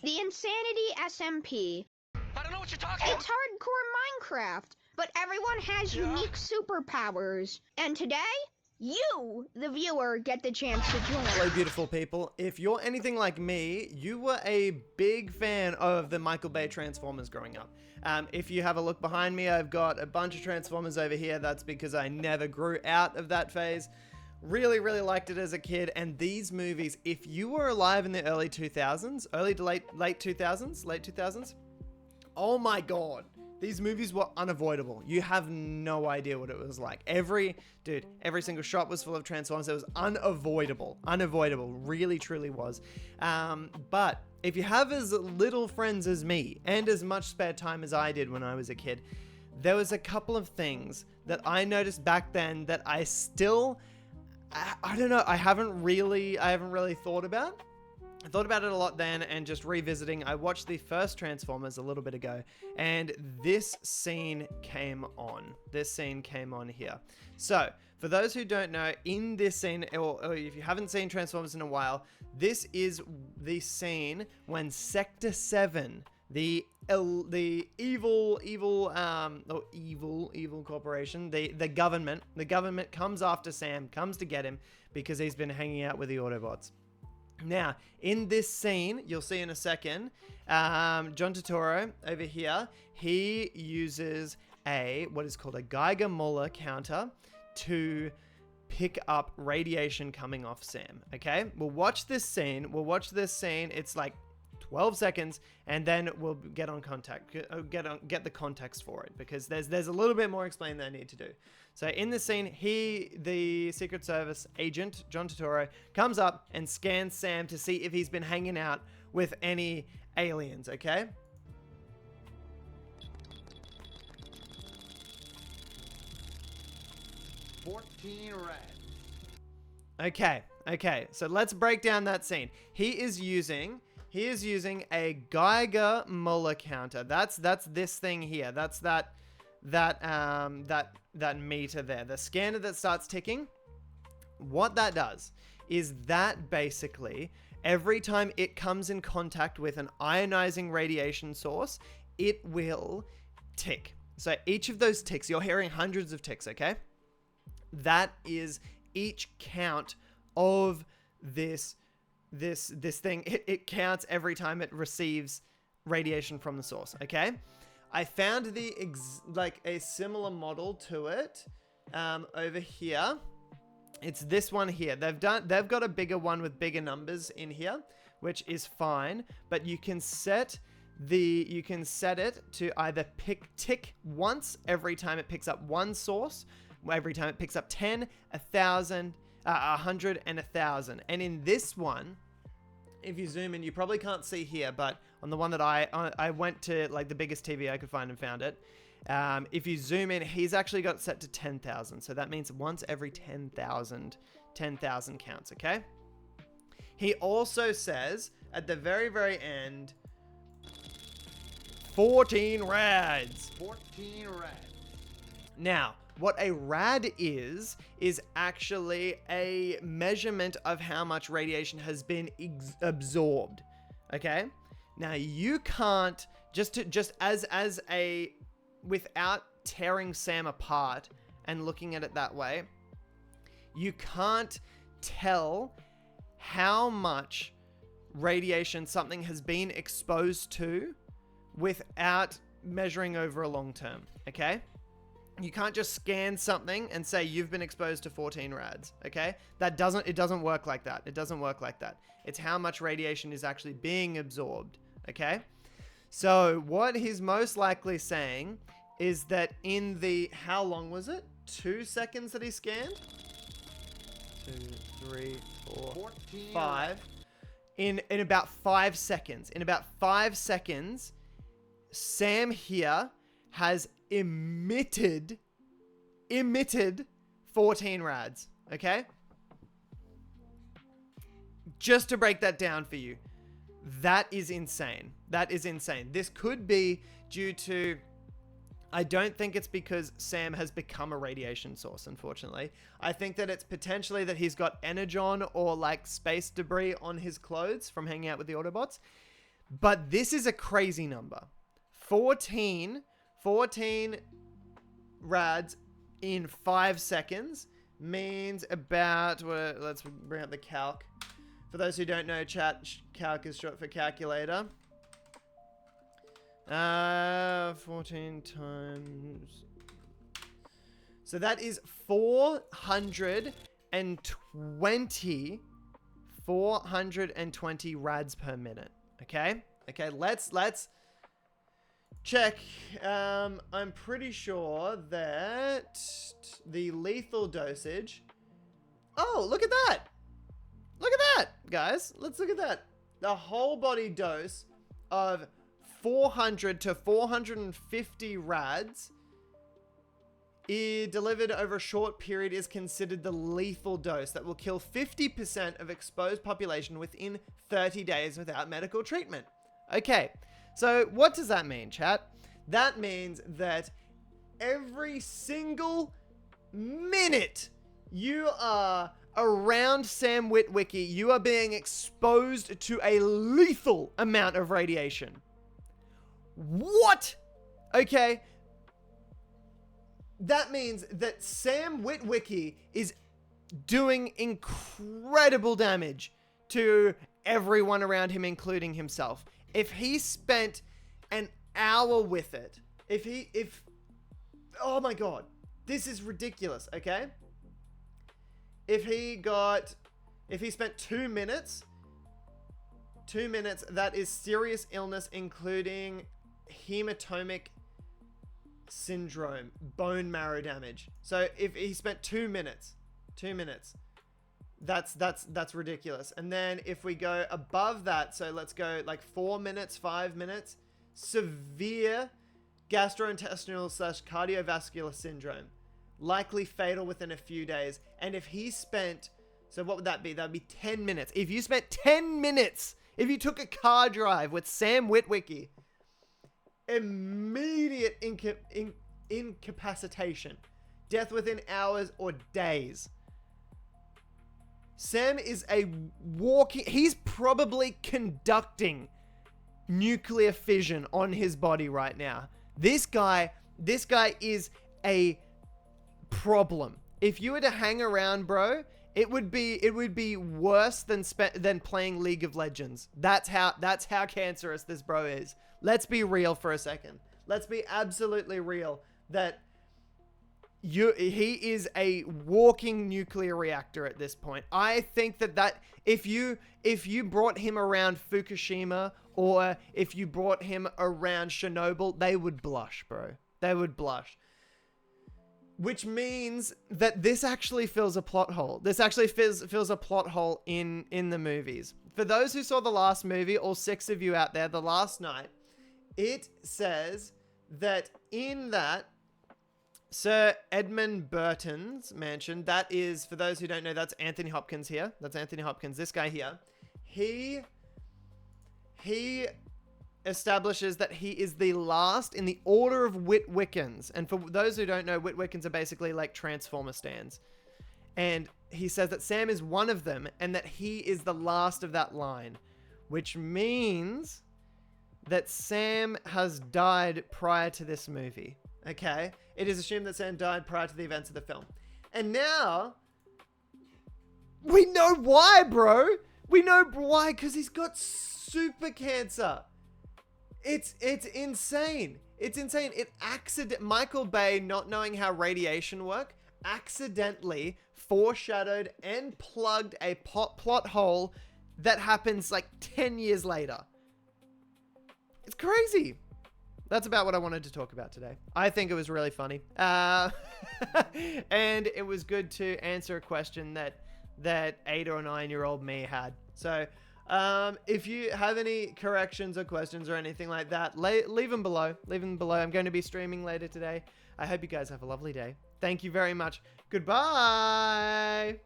The Insanity SMP. I don't know what you're talking about. It's hardcore Minecraft, but everyone has unique superpowers. And today, you, the viewer, get the chance to join. Hello, beautiful people. If you're anything like me, you were a big fan of the Michael Bay Transformers growing up. If you have a look behind me, I've got a bunch of Transformers over here. That's because I never grew out of that phase. Really, really liked it as a kid. And these movies, if you were alive in the early 2000s, early to late 2000s, oh my god. These movies were unavoidable. You have no idea what it was like. Every single shot was full of Transformers. It was unavoidable. Unavoidable. Really, truly was. But if you have as little friends as me and as much spare time as I did when I was a kid, there was a couple of things that I noticed back then that I still, I don't know, I haven't really thought about. I thought about it a lot then, and just revisiting, I watched the first Transformers a little bit ago, and this scene came on. This scene came on here. So, for those who don't know, in this scene, or if you haven't seen Transformers in a while, this is the scene when Sector 7, the evil corporation, the government comes after Sam, comes to get him because he's been hanging out with the Autobots. Now, in this scene, you'll see in a second, John Turturro over here, he uses what is called a Geiger-Müller counter to pick up radiation coming off Sam, okay? We'll watch this scene. It's like 12 seconds, and then we'll get the context for it, because there's a little bit more explaining that I need to do. So in this scene, the Secret Service agent, John Turturro, comes up and scans Sam to see if he's been hanging out with any aliens, okay? Okay, so let's break down that scene. He is using a Geiger-Müller counter. That's this thing here. That's that meter there. The scanner that starts ticking. What that does is that basically every time it comes in contact with an ionizing radiation source, it will tick. So each of those ticks, you're hearing hundreds of ticks, okay? That is each count of this thing. It counts every time it receives radiation from the source, okay? I found a similar model to it over here. It's this one here. They've got a bigger one with bigger numbers in here, which is fine, but you can set it to either tick once every time it picks up one source, every time it picks up 10, 1,000, 100, and 1,000. And in this one, if you zoom in, you probably can't see here, but on the one that I went to, like, the biggest TV I could find and found it. If you zoom in, he's actually got it set to 10,000. So that means once every 10,000 counts, okay? He also says at the very, very end, 14 rads. 14 rads. Now, what a rad is actually a measurement of how much radiation has been absorbed. Okay? Now, you can't without tearing Sam apart and looking at it that way, you can't tell how much radiation something has been exposed to without measuring over a long term. Okay? You can't just scan something and say you've been exposed to 14 rads, okay? It doesn't work like that. It doesn't work like that. It's how much radiation is actually being absorbed, okay? So what he's most likely saying is that in the, how long was it? 2 seconds that he scanned? 2, 3, 4, 5. In about 5 seconds. In about 5 seconds, Sam here has emitted 14 rads, okay? Just to break that down for you, that is insane. That is insane. This could be due to, I don't think it's because Sam has become a radiation source, unfortunately. I think that it's potentially that he's got energon or like space debris on his clothes from hanging out with the Autobots. But this is a crazy number. 14 rads in 5 seconds means about, well, let's bring up the calc. For those who don't know, chat, calc is short for calculator. 14 times. So that is 420 rads per minute. Okay? Okay, let's check. I'm pretty sure that the lethal dosage. Oh, look at that. Look at that, guys. Let's look at that. The whole body dose of 400 to 450 rads delivered over a short period is considered the lethal dose that will kill 50% of exposed population within 30 days without medical treatment. Okay, so what does that mean, chat? That means that every single minute you are around Sam Witwicky, you are being exposed to a lethal amount of radiation. What? Okay. That means that Sam Witwicky is doing incredible damage to everyone around him, including himself. If he spent an hour with it, oh my God, this is ridiculous, okay? If he spent 2 minutes, that is serious illness, including hematomic syndrome, bone marrow damage. So if he spent 2 minutes, that's ridiculous. And then if we go above that, so let's go like 4 minutes, 5 minutes, severe gastrointestinal/cardiovascular syndrome, likely fatal within a few days. And if he spent, so what would that be? That'd be 10 minutes. If you spent 10 minutes, if you took a car drive with Sam Witwicky, immediate incapacitation, death within hours or days. Sam is he's probably conducting nuclear fission on his body right now. This guy is a problem. If you were to hang around, bro, it would be worse than playing League of Legends. That's how cancerous this bro is. Let's be real for a second. Let's be absolutely real that he is a walking nuclear reactor at this point. I think that if you brought him around Fukushima or if you brought him around Chernobyl, they would blush, bro. They would blush. Which means that this actually fills a plot hole. This actually fills a plot hole in the movies. For those who saw the last movie, all 6 of you out there, The Last Night, it says that in that Sir Edmund Burton's mansion, that is, for those who don't know, that's Anthony Hopkins here. That's Anthony Hopkins, this guy here. He establishes that he is the last in the order of Witwickens. And for those who don't know, Witwickens are basically like Transformer stands. And he says that Sam is one of them and that he is the last of that line, which means that Sam has died prior to this movie. Okay? It is assumed that Sam died prior to the events of the film. And now we know why, bro. We know why, because he's got super cancer. It's insane. It's insane. Michael Bay, not knowing how radiation work, accidentally foreshadowed and plugged a plot hole that happens like 10 years later. It's crazy. That's about what I wanted to talk about today. I think it was really funny. And it was good to answer a question that 8 or 9-year-old me had. So if you have any corrections or questions or anything like that, leave them below. Leave them below. I'm going to be streaming later today. I hope you guys have a lovely day. Thank you very much. Goodbye.